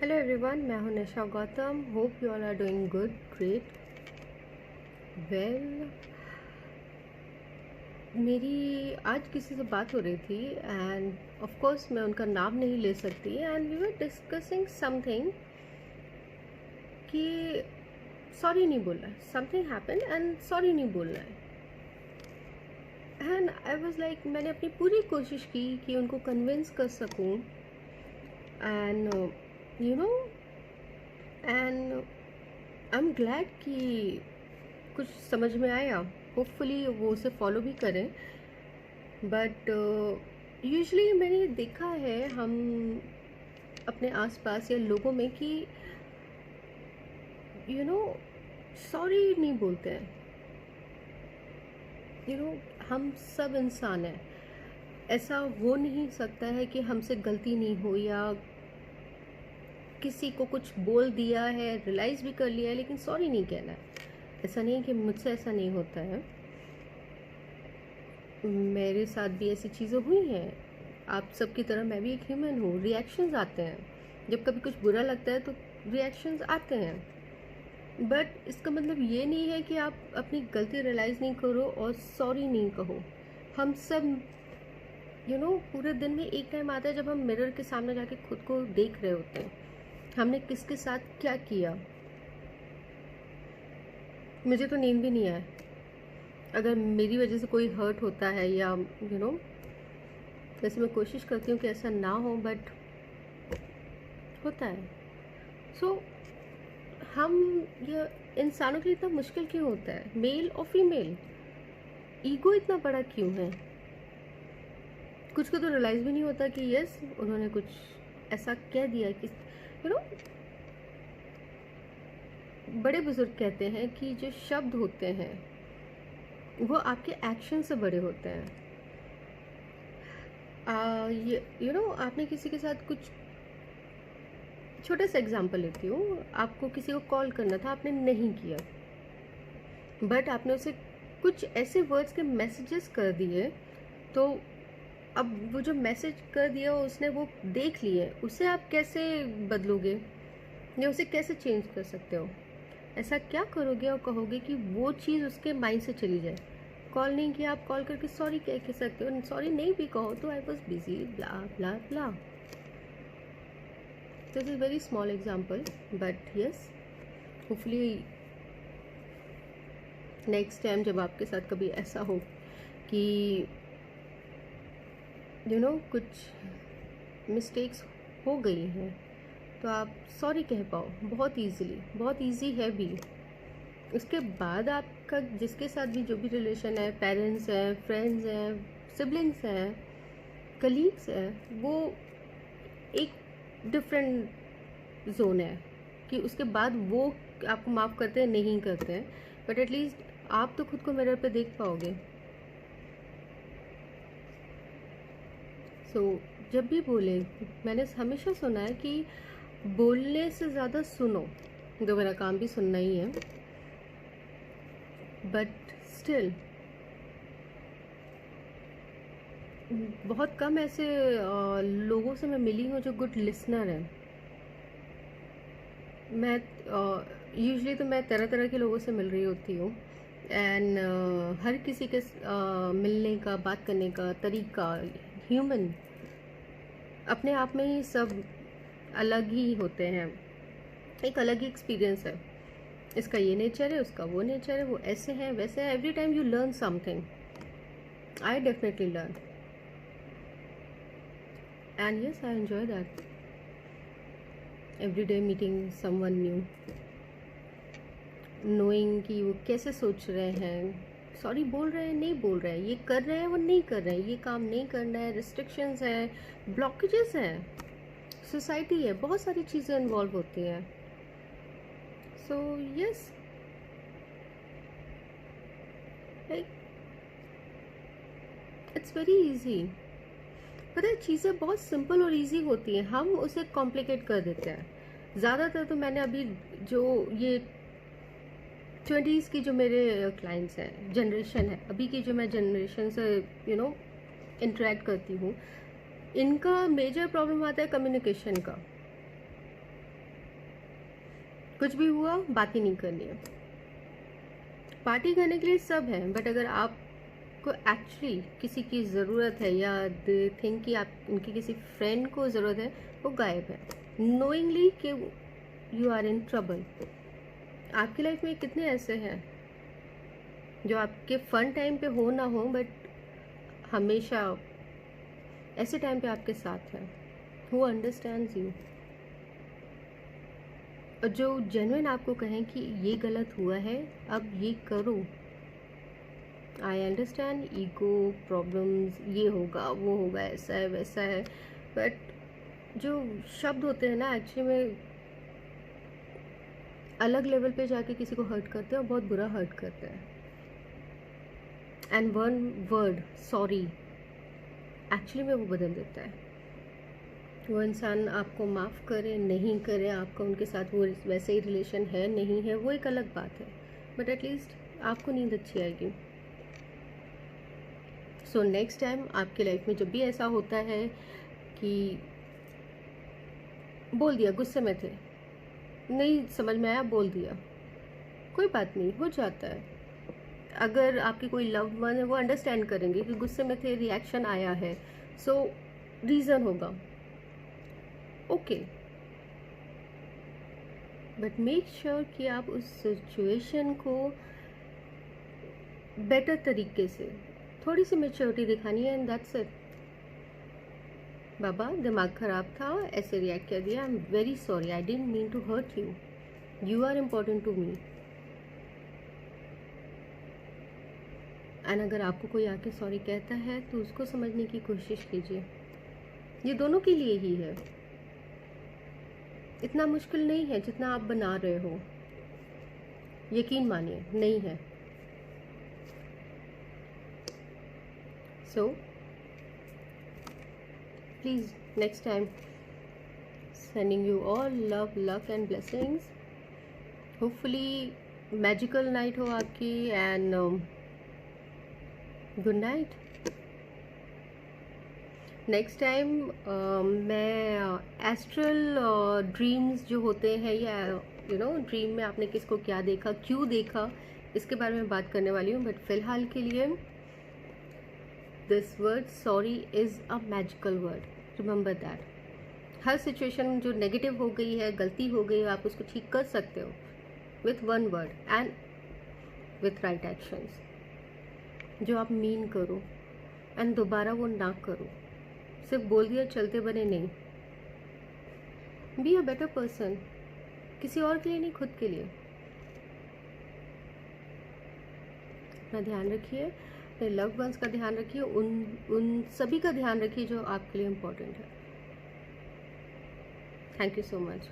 Hello everyone, मैं हूं Nisha Gautam. Hope you all are doing good, great. Well, मेरी आज किसी से बात हो रही थी एंड ऑफ कोर्स मैं उनका नाम नहीं ले सकती and we were discussing something कि सॉरी नहीं बोलना है, समथिंग हैपन एंड सॉरी नहीं बोलना है। एंड आई वाज लाइक, मैंने अपनी पूरी कोशिश की कि उनको कन्विंस कर सकूं and you know and I am glad कि कुछ समझ में आया। होपफुली वो उसे फॉलो भी करें। बट यूजुअली मैंने देखा है हम अपने आसपास या लोगों में कि सॉरी नहीं बोलते हैं। हम सब इंसान हैं। ऐसा हो नहीं सकता है कि हमसे गलती नहीं हो या किसी को कुछ बोल दिया है, रियलाइज़ भी कर लिया है, लेकिन सॉरी नहीं कहना है। ऐसा नहीं कि मुझसे ऐसा नहीं होता है, मेरे साथ भी ऐसी चीज़ें हुई हैं। आप सबकी तरह मैं भी एक ह्यूमन हूँ। रिएक्शंस आते हैं, जब कभी कुछ बुरा लगता है तो रिएक्शंस आते हैं। बट इसका मतलब ये नहीं है कि आप अपनी गलती रियलाइज़ नहीं करो और सॉरी नहीं कहो। हम सब पूरे दिन में एक टाइम आता है जब हम मिरर के सामने जाके खुद को देख रहे होते हैं, हमने किसके साथ क्या किया। मुझे तो नींद भी नहीं आए अगर मेरी वजह से कोई हर्ट होता है या वैसे मैं कोशिश करती हूँ कि ऐसा ना हो, बट होता है। सो हम ये इंसानों के लिए इतना मुश्किल क्यों होता है? मेल और फीमेल, ईगो इतना बड़ा क्यों है? कुछ को तो रियलाइज़ भी नहीं होता कि यस, उन्होंने कुछ ऐसा कह दिया कि बड़े बुजुर्ग कहते हैं कि जो शब्द होते हैं वो आपके एक्शन से बड़े होते हैं। आपने किसी के साथ कुछ, छोटा सा एग्जांपल लेती हूँ, आपको किसी को कॉल करना था, आपने नहीं किया, बट आपने उसे कुछ ऐसे वर्ड्स के मैसेजेस कर दिए, तो अब वो जो मैसेज कर दिया उसने वो देख लिए, उसे आप कैसे बदलोगे या उसे कैसे चेंज कर सकते हो? ऐसा क्या करोगे और कहोगे कि वो चीज़ उसके माइंड से चली जाए? कॉल नहीं किया, आप कॉल करके सॉरी कह सकते हो। सॉरी नहीं भी कहो तो I was busy, blah blah blah. This is very small example, but yes, hopefully next time जब आपके साथ कभी ऐसा हो कि कुछ मिस्टेक्स हो गई हैं तो आप सॉरी कह पाओ बहुत ईजीली। बहुत ईजी है भी। उसके बाद आपका जिसके साथ भी जो भी रिलेशन है, पेरेंट्स हैं, फ्रेंड्स हैं, सिबलिंग्स हैं, कलीग्स हैं, वो एक डिफरेंट जोन है कि उसके बाद वो आपको माफ़ करते हैं नहीं करते हैं, बट एटलीस्ट आप तो खुद को मिरर पे देख पाओगे। सो जब भी बोले, मैंने हमेशा सुना है कि बोलने से ज़्यादा सुनो, जो मेरा काम भी सुनना ही है, बट स्टिल बहुत कम ऐसे लोगों से मैं मिली हूँ जो गुड लिसनर हैं। मैं यूजुअली तो मैं तरह तरह के लोगों से मिल रही होती हूँ एंड हर किसी के मिलने का, बात करने का तरीका, ह्यूमन अपने आप में ही सब अलग ही होते हैं। एक अलग ही एक्सपीरियंस है। इसका ये नेचर है, उसका वो नेचर है, वो ऐसे हैं वैसे हैं। Every time you learn something. I definitely learn and yes, I enjoy that. Every day meeting someone new, knowing कि वो कैसे सोच रहे हैं, सॉरी बोल रहे हैं नहीं बोल रहे हैं, ये कर रहे हैं वो नहीं कर रहे हैं, ये काम नहीं करना है, रिस्ट्रिक्शंस हैं, ब्लॉकेजेस हैं, सोसाइटी है, बहुत सारी चीज़ें इन्वॉल्व होती हैं। So yes, it's very easy. पता है, चीज़ें बहुत सिंपल और इजी होती हैं, हम उसे कॉम्प्लिकेट कर देते हैं ज़्यादातर। तो मैंने अभी जो ये 20s की जो मेरे क्लाइंट्स हैं, जनरेशन है अभी की, जो मैं जनरेशन से इंटरेक्ट करती हूँ, इनका मेजर प्रॉब्लम आता है कम्युनिकेशन का। कुछ भी हुआ बात ही नहीं करनी है। पार्टी करने के लिए सब है, बट अगर आपको एक्चुअली किसी की ज़रूरत है या दे थिंक कि आप उनकी किसी फ्रेंड को ज़रूरत है, वो गायब है नोइंगली कि यू आर इन ट्रबल। आपकी लाइफ में कितने ऐसे हैं जो आपके फन टाइम पे हो ना हो, बट हमेशा ऐसे टाइम पे आपके साथ है, हु अंडरस्टैंड्स यू, और जो जेन्युइन आपको कहें कि ये गलत हुआ है, अब ये करो। आई अंडरस्टैंड ईगो प्रॉब्लम्स, ये होगा वो होगा, ऐसा है वैसा है, बट जो शब्द होते हैं ना एक्चुअली में अलग लेवल पे जाके किसी को हर्ट करते हैं और बहुत बुरा हर्ट करते हैं। And one word sorry actually में वो बदल देता है। वो इंसान आपको माफ़ करे नहीं करे, आपका उनके साथ वो वैसे ही रिलेशन है नहीं है, वो एक अलग बात है, बट एटलीस्ट आपको नींद अच्छी आएगी। सो नेक्स्ट टाइम आपकी लाइफ में जब भी ऐसा होता है कि बोल दिया, गुस्से में थे, नहीं समझ में आया, बोल दिया, कोई बात नहीं, हो जाता है। अगर आपके कोई लव्ड वन है वो अंडरस्टैंड करेंगे कि गुस्से में थे, रिएक्शन आया है, सो रीज़न होगा, ओके, बट मेक श्योर कि आप उस सिचुएशन को बेटर तरीके से, थोड़ी सी मैच्योरिटी दिखानी है, एंड दैट्स इट। बाबा दिमाग ख़राब था, ऐसे रिएक्ट कर दिया, I am very sorry, I didn't mean to hurt you, you are important to me. And अगर आपको कोई आके सॉरी कहता है तो उसको समझने की कोशिश कीजिए, ये दोनों के लिए ही है, इतना मुश्किल नहीं है जितना आप बना रहे हो, यकीन मानिए नहीं है। So please next time sending you all love, luck and blessings. Hopefully magical night हो आपकी, and good night. Next time मैं एस्ट्रल ड्रीम्स जो होते हैं, या ड्रीम में आपने किसको क्या देखा, क्यों देखा, इसके बारे में बात करने वाली हूँ। बट फिलहाल के लिए this word sorry is a magical word, remember that. Her situation जो नेगेटिव हो गई है, गलती हो गई है, आप उसको ठीक कर सकते हो with one word and with right actions, जो आप मीन करो एंड दोबारा वो ना करो। सिर्फ बोल दिया चलते बने नहीं, बी अ बेटर पर्सन, किसी और के लिए नहीं, खुद के लिए। अपना ध्यान रखिए, अपने लव्ड वंस का ध्यान रखिए, उन सभी का ध्यान रखिए जो आपके लिए इम्पोर्टेंट है। Thank you so much.